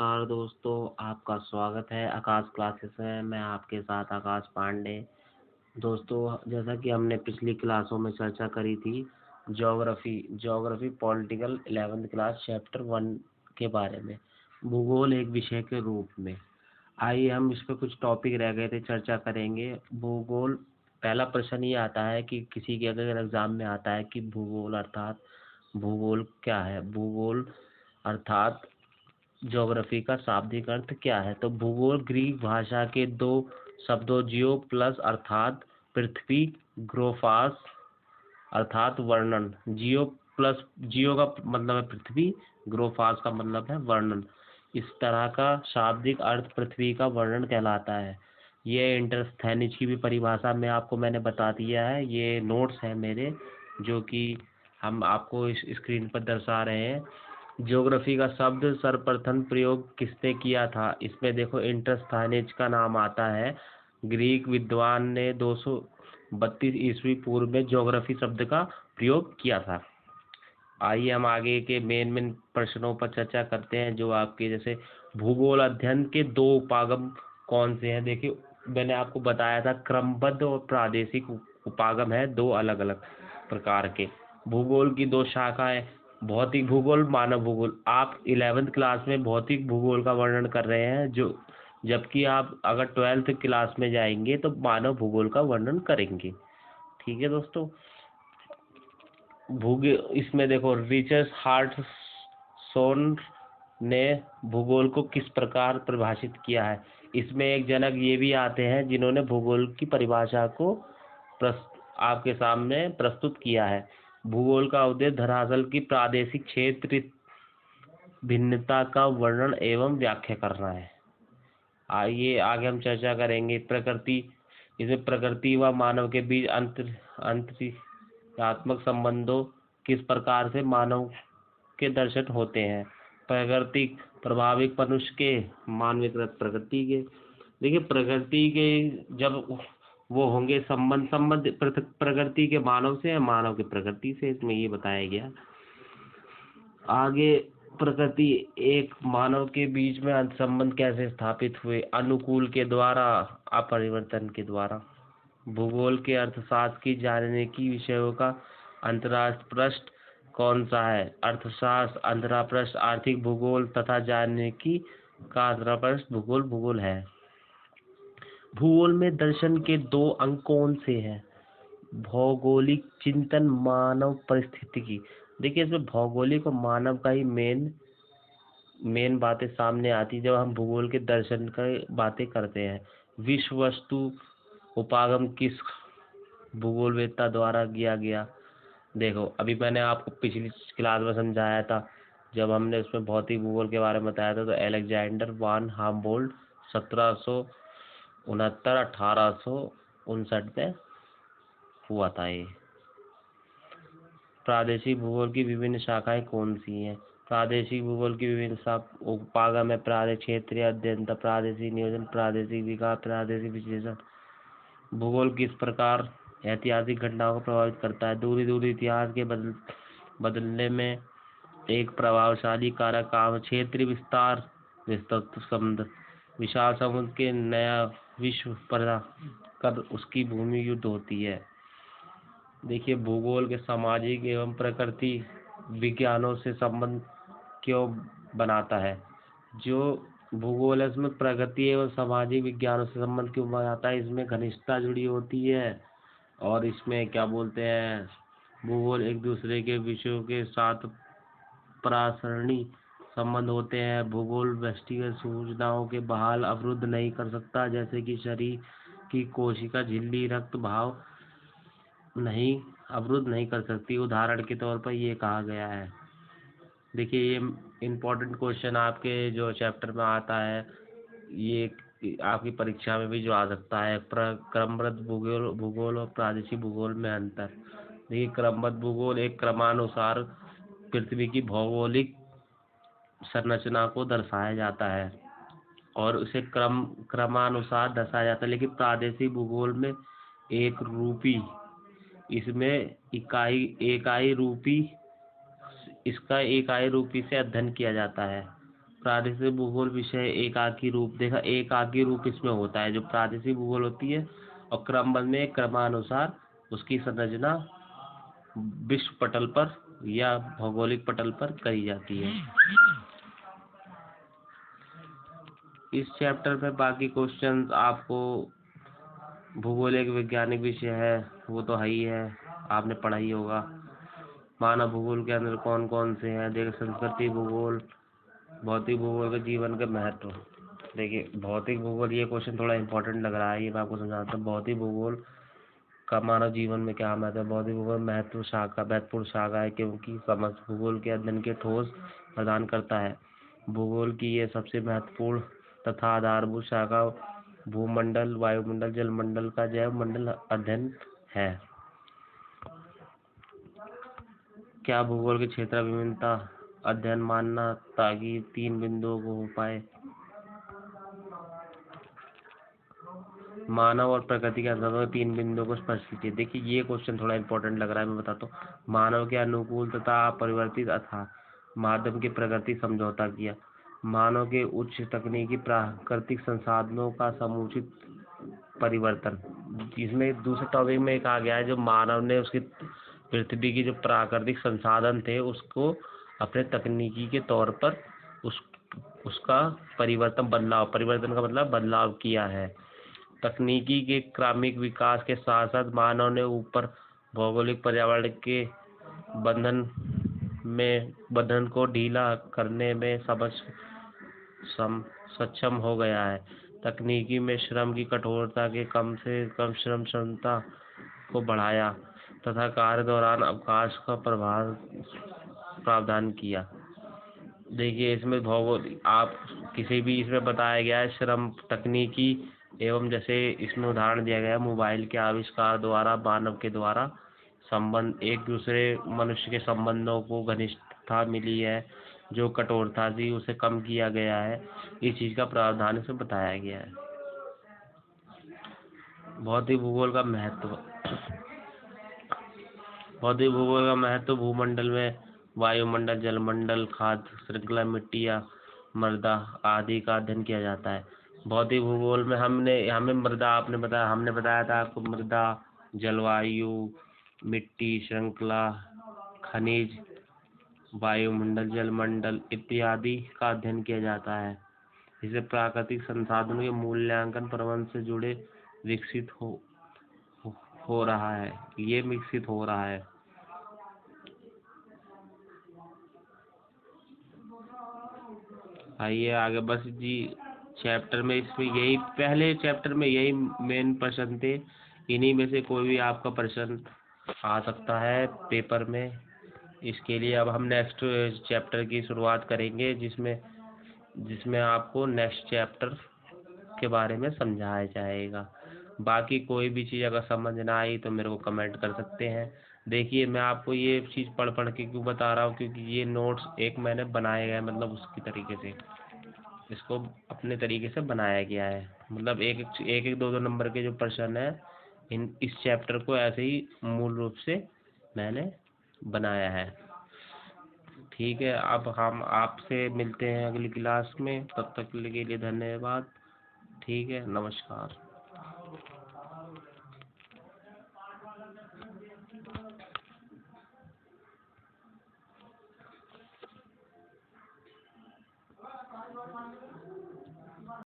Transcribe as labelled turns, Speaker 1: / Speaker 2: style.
Speaker 1: नमस्कार दोस्तों, आपका स्वागत है आकाश क्लासेस में। मैं आपके साथ आकाश पांडे। दोस्तों, जैसा कि हमने पिछली क्लासों में चर्चा करी थी geography political 11th class chapter 1 के बारे में, भूगोल एक विषय के रूप में। आइए हम इस पे कुछ टॉपिक रह गए थे, चर्चा करेंगे। भूगोल, पहला प्रश्न ये आता है कि किसी के अगर एग्जाम में आता है कि भूगोल क्या है। भूगोल अर्थात ज्योग्राफी का शाब्दिक अर्थ क्या है। तो भूगोल ग्रीक भाषा के दो शब्दों जियो प्लस अर्थात पृथ्वी, ग्रोफास अर्थात वर्णन। जियो का मतलब है पृथ्वी, ग्रोफास का मतलब है वर्णन। इस तरह का शाब्दिक अर्थ पृथ्वी का वर्णन कहलाता है। ये इंटरस्थेनिज की भी परिभाषा में आपको मैंने बता दिया है। ये नोट्स है मेरे, जो कि हम आपको इस स्क्रीन पर दर्शा रहे हैं। ज्योग्राफी का शब्द सर्वप्रथम प्रयोग किसने किया था? इसमें देखो इंटरस्थेनिज का नाम आता है। ग्रीक विद्वान ने 232 ईस्वी पूर्व में ज्योग्राफी शब्द का प्रयोग किया था। आइए हम आगे के मेन प्रश्नों पर चर्चा करते हैं, जो आपके जैसे भूगोल अध्ययन के दो उपागम कौन से हैं। देखिए, मैंने आपको बताया था क्रमबद्ध और प्रादेशिक उपागम है, दो अलग अलग प्रकार के। भूगोल की दो शाखाएं, भौतिक भूगोल, मानव भूगोल। आप 11th क्लास में भौतिक भूगोल का वर्णन कर रहे हैं, जो जबकि आप अगर 12th क्लास में जाएंगे तो मानव भूगोल का वर्णन करेंगे। ठीक है दोस्तों। इसमें देखो रिचर्ड हार्टसोन ने भूगोल को किस प्रकार परिभाषित किया है। इसमें एक जनक ये भी आते हैं जिन्होंने भूगोल की परिभाषा को आपके सामने प्रस्तुत किया है। भूगोल का उद्देश्य धरातल की प्रादेशिक क्षेत्र भिन्नता का वर्णन एवं व्याख्या करना है। आइए आगे हम चर्चा करेंगे इसमें प्रकृति व मानव के बीच अंतरक्रियात्मक संबंधों किस प्रकार से मानव के दर्शन होते हैं। प्राकृतिक प्रभाविक मनुष्य के, मानवीकृत प्रकृति के। देखिए, प्रकृति के जब वो होंगे संबंध प्रकृति के मानव से या मानव के प्रकृति से, इसमें ये बताया गया। आगे प्रकृति एक मानव के बीच में संबंध कैसे स्थापित हुए? अनुकूल के द्वारा, अपरिवर्तन के द्वारा। भूगोल के अर्थशास्त्र की जानने की विषयों का अंतरराष्ट्रीय पृष्ठ कौन सा है? अर्थशास्त्र, अंतरराष्ट्रीय पृष्ठ आर्थिक भूगोल तथा जानने की का अंतरराष्ट्रीय पृष्ठ भूगोल है। भूगोल में दर्शन के दो अंग कौन से हैं? भौगोलिक चिंतन, मानव परिस्थितिकी। देखिए, इसमें भौगोलिक और मानव का ही मेन बातें सामने आती जब हम भूगोल के दर्शन की बातें करते हैं। विश्व वस्तु उपागम किस भूगोलवेत्ता द्वारा किया गया? देखो, अभी मैंने आपको पिछली क्लास में समझाया था, जब हमने उसमें भौतिक भूगोल के बारे में बताया था, तो अलेक्जेंडर वान हाम्बोल्ट 1769-1859 में हुआ था ये। प्रादेशिक भूगोल की विभिन्न शाखाएं कौन सी हैं? प्रादेशिक भूगोल की विभिन्न उपागम है प्रादेशिक क्षेत्रीय अध्ययन, प्रादेशिक नियोजन, प्रादेशिक विकास, प्रादेशिक विश्लेषण। भूगोल किस प्रकार ऐतिहासिक घटनाओं को प्रभावित करता है? दूर इतिहास के बदलने में एक प्रभावशाली कारक काम क्षेत्रीय विस्तार, विस्तृत समुद्र, विशाल समुद्र के नया विश्व पैदा कर उसकी भूमि युद्ध होती है। देखिए, भूगोल के सामाजिक एवं प्रकृति विज्ञानों से संबंध क्यों बनाता है? जो भूगोल है उसमें प्रकृति एवं सामाजिक विज्ञानों से संबंध क्यों बनाता है? इसमें घनिष्ठता जुड़ी होती है, और इसमें क्या बोलते हैं, भूगोल एक दूसरे के विषयों के साथ प्रासरणी संबंध होते हैं। भूगोल व्यष्टिगत सूचनाओं के बहाल अवरुद्ध नहीं कर सकता, जैसे कि शरीर की कोशिका झिल्ली रक्त बहाव नहीं अवरुद्ध नहीं कर सकती। उदाहरण के तौर पर ये कहा गया है। देखिए, ये इम्पोर्टेंट क्वेश्चन आपके जो चैप्टर में आता है, ये आपकी परीक्षा में भी जो आ सकता है। क्रमबद्ध भूगोल और प्रादेशिक भूगोल में अंतर। देखिए, क्रमबद्ध भूगोल एक क्रमानुसार पृथ्वी की भौगोलिक संरचना को दर्शाया जाता है और उसे क्रमानुसार दर्शाया जाता है। लेकिन प्रादेशिक भूगोल में एक रूपी, इसमें इकाई रूपी से अध्ययन किया जाता है। प्रादेशिक भूगोल विषय एकाकी रूप देखा, एकाकी रूप इसमें होता है जो प्रादेशिक भूगोल होती है, और क्रमबद्ध में क्रमानुसार उसकी संरचना विश्व पटल पर या भौगोलिक पटल पर करी जाती है। इस चैप्टर में बाकी क्वेश्चंस आपको, भूगोल एक वैज्ञानिक विषय है, वो तो है ही है, आपने पढ़ा ही होगा। मानव भूगोल के अंदर कौन कौन से हैं, देखिए संस्कृति भूगोल, भौतिक भूगोल के जीवन के महत्व। देखिए भौतिक भूगोल, ये क्वेश्चन थोड़ा इंपॉर्टेंट लग रहा है, ये मैं आपको समझाता हूँ। भौतिक भूगोल का मानव जीवन में क्या महत्व है। भौतिक भूगोल महत्वपूर्ण शाखा है, क्योंकि समस्त भूगोल के अध्ययन के ठोस प्रदान करता है। भूगोल की ये सबसे महत्वपूर्ण तथा आधारभूत शाखा भूमंडल, वायुमंडल, जलमंडल का जैव मंडल अध्ययन है। क्या भूगोल के क्षेत्र विभिन्नता अध्ययन मानना, ताकि 3 बिंदुओं को हो पाए। मानव और प्रकृति के अंतर्गत 3 बिंदुओं को स्पर्श कीजिए। देखिए ये क्वेश्चन थोड़ा इंपॉर्टेंट लग रहा है, मैं बताता हूँ। मानव के अनुकूल तथा अपरिवर्तित अथाह माध्यम की प्रकृति समझौता किया। मानव के उच्च तकनीकी प्राकृतिक संसाधनों का समुचित परिवर्तन। इसमें दूसरे टॉपिक में कहा गया है जो मानव ने उसकी पृथ्वी की जो प्राकृतिक संसाधन थे उसको अपने तकनीकी के तौर पर उसका परिवर्तन का मतलब बदलाव किया है। तकनीकी के क्रमिक विकास के साथ साथ मानव ने ऊपर भौगोलिक पर्यावरण के बंधन को ढीला करने में सक्षम हो गया है। तकनीकी में श्रम की कठोरता के कम से कम श्रम क्षमता को बढ़ाया तथा कार्य दौरान अवकाश का प्रावधान किया। देखिए इसमें भौगोलिक आप किसी भी इसमें बताया गया है श्रम, तकनीकी एवं जैसे इसमें उदाहरण दिया गया है मोबाइल के आविष्कार द्वारा मानव के द्वारा संबंध, एक दूसरे मनुष्य के संबंधों को घनिष्ठता मिली है, जो कठोरता थी उसे कम किया गया है। इस चीज का प्रावधान इसमें बताया गया है। भौतिक भूगोल का महत्व। भौतिक भूगोल का महत्व भूमंडल में वायुमंडल, जलमंडल, खाद्य श्रृंखला, मिट्टी या मृदा आदि का अध्ययन किया जाता है। भौतिक भूगोल में हमें मृदा, हमने बताया था आपको, मृदा, जलवायु, मिट्टी श्रृंखला, खनिज, वायुमंडल, जलमंडल इत्यादि का अध्ययन किया जाता है। इसे प्राकृतिक संसाधनों के मूल्यांकन प्रबंधन से जुड़े विकसित हो रहा है। आइए आगे बस जी। चैप्टर में इसमें यही, पहले चैप्टर में यही मेन प्रश्न थे। इन्हीं में से कोई भी आपका प्रश्न आ सकता है पेपर में। इसके लिए अब हम नेक्स्ट चैप्टर की शुरुआत करेंगे, जिसमें आपको नेक्स्ट चैप्टर के बारे में समझाया जाएगा। बाकी कोई भी चीज़ अगर समझ ना आई तो मेरे को कमेंट कर सकते हैं। देखिए मैं आपको ये चीज़ पढ़ के क्यों बता रहा हूँ, क्योंकि ये नोट्स एक मैंने बनाए गए, मतलब उसकी तरीके से इसको अपने तरीके से बनाया गया है। मतलब एक दो नंबर के जो प्रश्न है इस चैप्टर को ऐसे ही मूल रूप से मैंने बनाया है। ठीक है, अब हम आपसे मिलते हैं अगली क्लास में। तब तक के लिए धन्यवाद। ठीक है, नमस्कार।